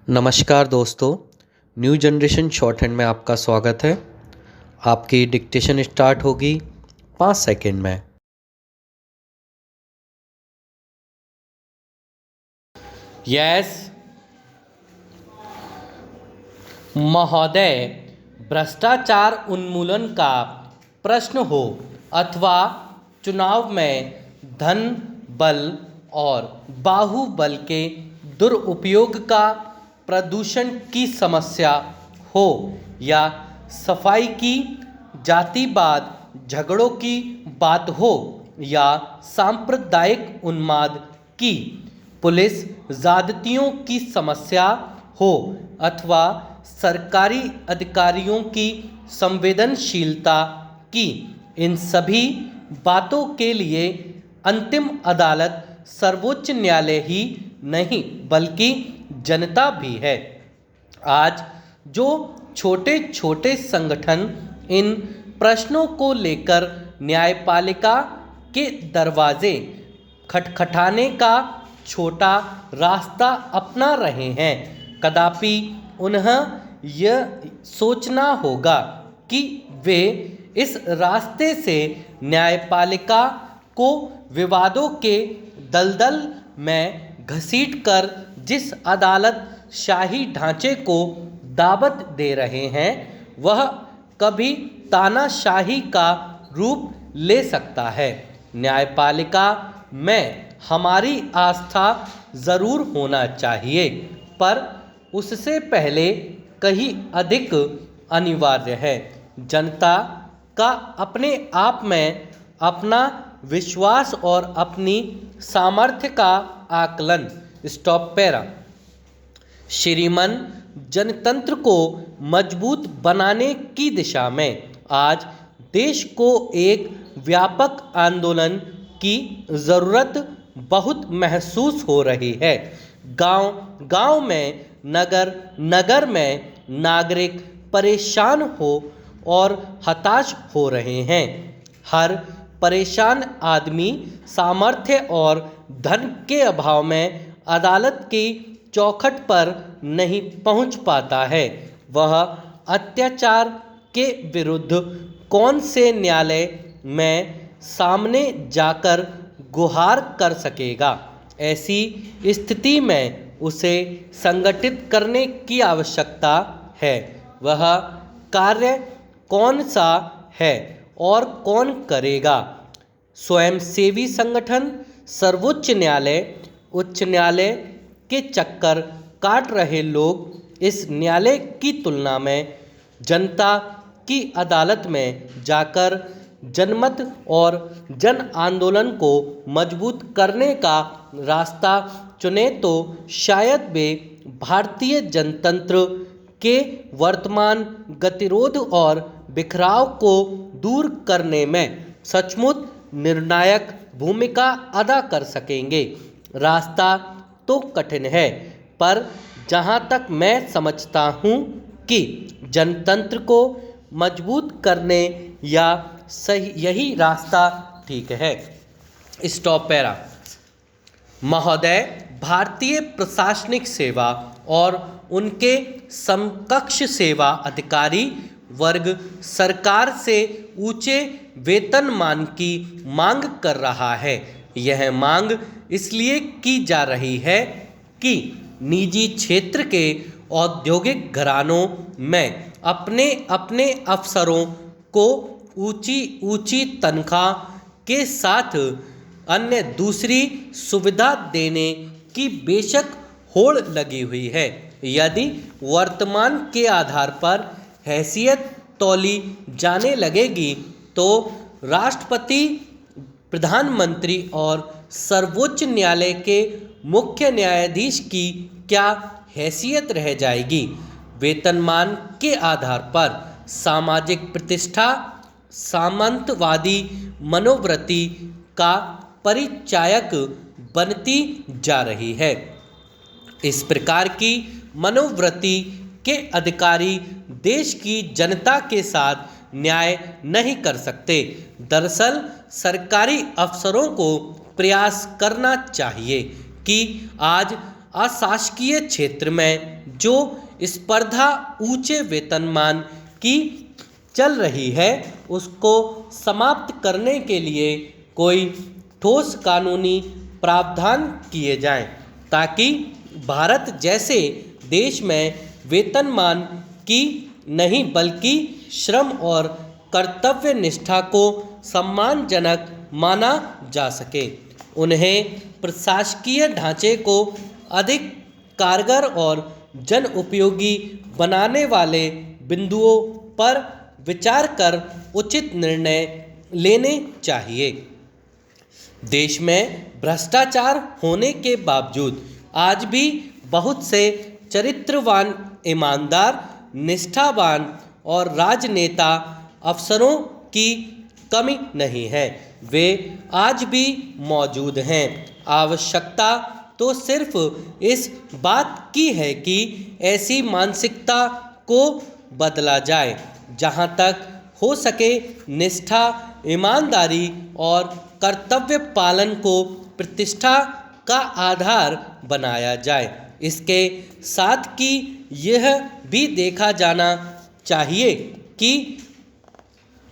नमस्कार दोस्तों, new generation short hand में आपका स्वागत है। आपकी डिक्टेशन स्टार्ट होगी 5 सेकंड में। यस महोदय, भ्रष्टाचार उन्मूलन का प्रश्न हो अथवा चुनाव में धन बल और बाहुबल के दुरुपयोग का, प्रदूषण की समस्या हो या सफाई की, जातिवाद झगड़ों की बात हो या सांप्रदायिक उन्माद की, पुलिस ज्यादतियों की समस्या हो अथवा सरकारी अधिकारियों की संवेदनशीलता की, इन सभी बातों के लिए अंतिम अदालत सर्वोच्च न्यायालय ही नहीं बल्कि जनता भी है। आज जो छोटे छोटे संगठन इन प्रश्नों को लेकर न्यायपालिका के दरवाजे खटखटाने का छोटा रास्ता अपना रहे हैं, कदापि उन्हें यह सोचना होगा कि वे इस रास्ते से न्यायपालिका को विवादों के दलदल में घसीटकर जिस अदालत शाही ढांचे को दावत दे रहे हैं, वह कभी तानाशाही का रूप ले सकता है। न्यायपालिका में हमारी आस्था ज़रूर होना चाहिए, पर उससे पहले कहीं अधिक अनिवार्य है जनता का अपने आप में अपना विश्वास और अपनी सामर्थ्य का आकलन। Stop para. श्रीमान जनतंत्र को मजबूत बनाने की दिशा में आज देश को एक व्यापक आंदोलन की ज़रूरत बहुत महसूस हो रही है। गांव में, नगर नगर में नागरिक परेशान हो और हताश हो रहे हैं। हर परेशान आदमी सामर्थ्य और धन के अभाव में अदालत की चौखट पर नहीं पहुंच पाता है। वह अत्याचार के विरुद्ध कौन से न्यायालय में सामने जाकर गुहार कर सकेगा? ऐसी स्थिति में उसे संगठित करने की आवश्यकता है। वह कार्य कौन सा है और कौन करेगा? स्वयंसेवी संगठन, सर्वोच्च न्यायालय, उच्च न्यायालय के चक्कर काट रहे लोग इस न्यायालय की तुलना में जनता की अदालत में जाकर जनमत और जन आंदोलन को मजबूत करने का रास्ता चुने तो शायद वे भारतीय जनतंत्र के वर्तमान गतिरोध और बिखराव को दूर करने में सचमुच निर्णायक भूमिका अदा कर सकेंगे। रास्ता तो कठिन है, पर जहाँ तक मैं समझता हूँ कि जनतंत्र को मजबूत करने या सही यही रास्ता ठीक है। Stop para. महोदय, भारतीय प्रशासनिक सेवा और उनके समकक्ष सेवा अधिकारी वर्ग सरकार से ऊंचे वेतनमान की मांग कर रहा है। यह मांग इसलिए की जा रही है कि निजी क्षेत्र के औद्योगिक घरानों में अपने अपने अफसरों को ऊंची ऊंची तनख्वाह के साथ अन्य दूसरी सुविधा देने की बेशक होड़ लगी हुई है। यदि वर्तमान के आधार पर हैसियत तौली जाने लगेगी तो राष्ट्रपति, प्रधानमंत्री और सर्वोच्च न्यायालय के मुख्य न्यायाधीश की क्या हैसियत रह जाएगी? वेतनमान के आधार पर सामाजिक प्रतिष्ठा सामंतवादी मनोवृत्ति का परिचायक बनती जा रही है। इस प्रकार की मनोवृत्ति के अधिकारी देश की जनता के साथ न्याय नहीं कर सकते। दरअसल सरकारी अफसरों को प्रयास करना चाहिए कि आज अशासकीय क्षेत्र में जो स्पर्धा ऊंचे वेतनमान की चल रही है उसको समाप्त करने के लिए कोई ठोस कानूनी प्रावधान किए जाएं, ताकि भारत जैसे देश में वेतनमान की नहीं बल्कि श्रम और कर्तव्य निष्ठा को सम्मानजनक माना जा सके। उन्हें प्रशासकीय ढांचे को अधिक कारगर और जन उपयोगी बनाने वाले बिंदुओं पर विचार कर उचित निर्णय लेने चाहिए। देश में भ्रष्टाचार होने के बावजूद आज भी बहुत से चरित्रवान, ईमानदार, निष्ठावान और राजनेता अफसरों की कमी नहीं है। वे आज भी मौजूद हैं। आवश्यकता तो सिर्फ इस बात की है कि ऐसी मानसिकता को बदला जाए जहां तक हो सके निष्ठा, ईमानदारी और कर्तव्य पालन को प्रतिष्ठा का आधार बनाया जाए। इसके साथ कि यह भी देखा जाना चाहिए कि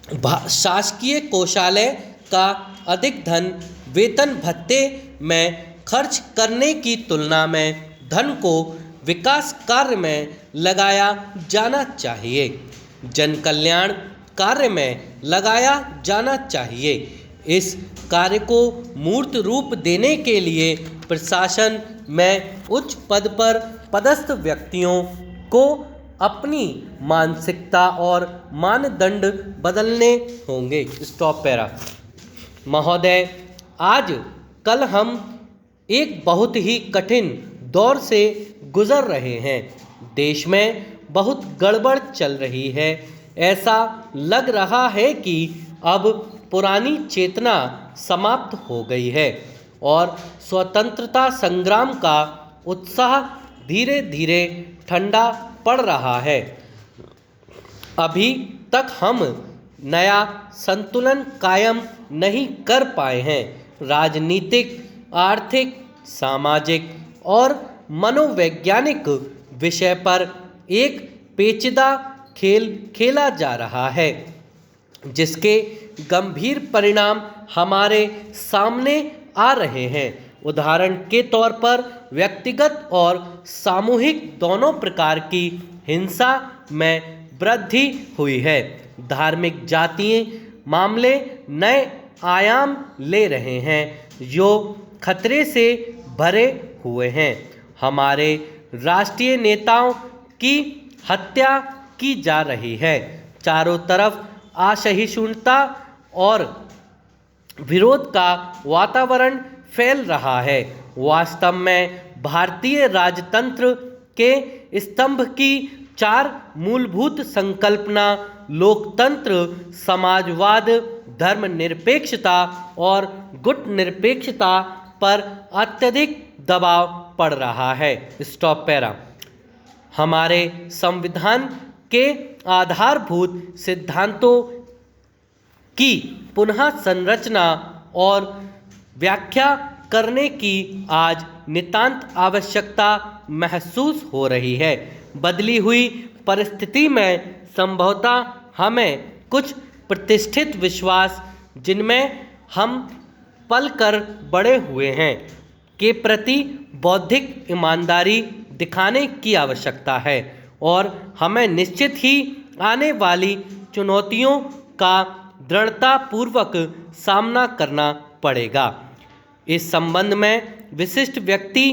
शासकीय कोषालय का अधिक धन वेतन भत्ते में खर्च करने की तुलना में धन को विकास कार्य में लगाया जाना चाहिए, जन कल्याण कार्य में लगाया जाना चाहिए। इस कार्य को मूर्त रूप देने के लिए प्रशासन में उच्च पद पर पदस्थ व्यक्तियों को अपनी मानसिकता और मानदंड बदलने होंगे। Stop para. महोदय, आज कल हम एक बहुत ही कठिन दौर से गुजर रहे हैं। देश में बहुत गड़बड़ चल रही है। ऐसा लग रहा है कि अब पुरानी चेतना समाप्त हो गई है और स्वतंत्रता संग्राम का उत्साह धीरे धीरे ठंडा पड़ रहा है। अभी तक हम नया संतुलन कायम नहीं कर पाए हैं। राजनीतिक, आर्थिक, सामाजिक और मनोवैज्ञानिक विषय पर एक पेचीदा खेल खेला जा रहा है, जिसके गंभीर परिणाम हमारे सामने आ रहे हैं। उदाहरण के तौर पर व्यक्तिगत और सामूहिक दोनों प्रकार की हिंसा में वृद्धि हुई है। धार्मिक जातीय मामले नए आयाम ले रहे हैं जो खतरे से भरे हुए हैं। हमारे राष्ट्रीय नेताओं की हत्या की जा रही है। चारों तरफ असहिष्णुता और विरोध का वातावरण फैल रहा है। वास्तव में भारतीय राजतंत्र के स्तंभ की चार मूलभूत संकल्पना लोकतंत्र, समाजवाद, धर्मनिरपेक्षता और गुटनिरपेक्षता पर अत्यधिक दबाव पड़ रहा है। Stop para. हमारे संविधान के आधारभूत सिद्धांतों की पुनः संरचना और व्याख्या करने की आज नितांत आवश्यकता महसूस हो रही है। बदली हुई परिस्थिति में संभवतः हमें कुछ प्रतिष्ठित विश्वास, जिनमें हम पलकर बड़े हुए हैं, के प्रति बौद्धिक ईमानदारी दिखाने की आवश्यकता है और हमें निश्चित ही आने वाली चुनौतियों का दृढ़तापूर्वक सामना करना पड़ेगा। इस संबंध में विशिष्ट व्यक्ति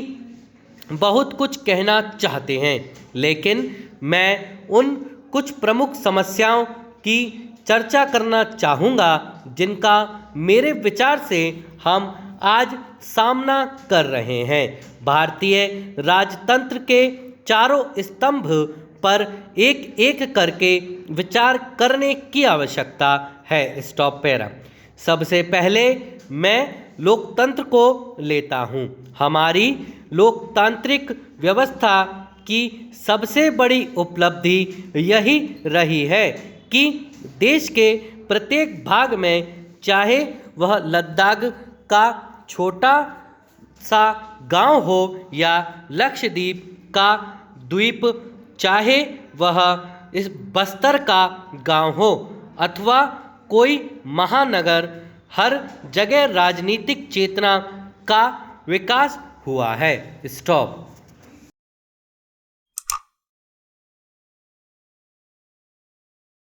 बहुत कुछ कहना चाहते हैं, लेकिन मैं उन कुछ प्रमुख समस्याओं की चर्चा करना चाहूँगा जिनका मेरे विचार से हम आज सामना कर रहे हैं। भारतीय राजतंत्र के चारों स्तंभ पर एक एक करके विचार करने की आवश्यकता है। Stop para. सबसे पहले मैं लोकतंत्र को लेता हूँ। हमारी लोकतांत्रिक व्यवस्था की सबसे बड़ी उपलब्धि यही रही है कि देश के प्रत्येक भाग में, चाहे वह लद्दाख का छोटा सा गांव हो या लक्षद्वीप का द्वीप, चाहे वह इस बस्तर का गांव हो अथवा कोई महानगर, हर जगह राजनीतिक चेतना का विकास हुआ है। स्टॉप।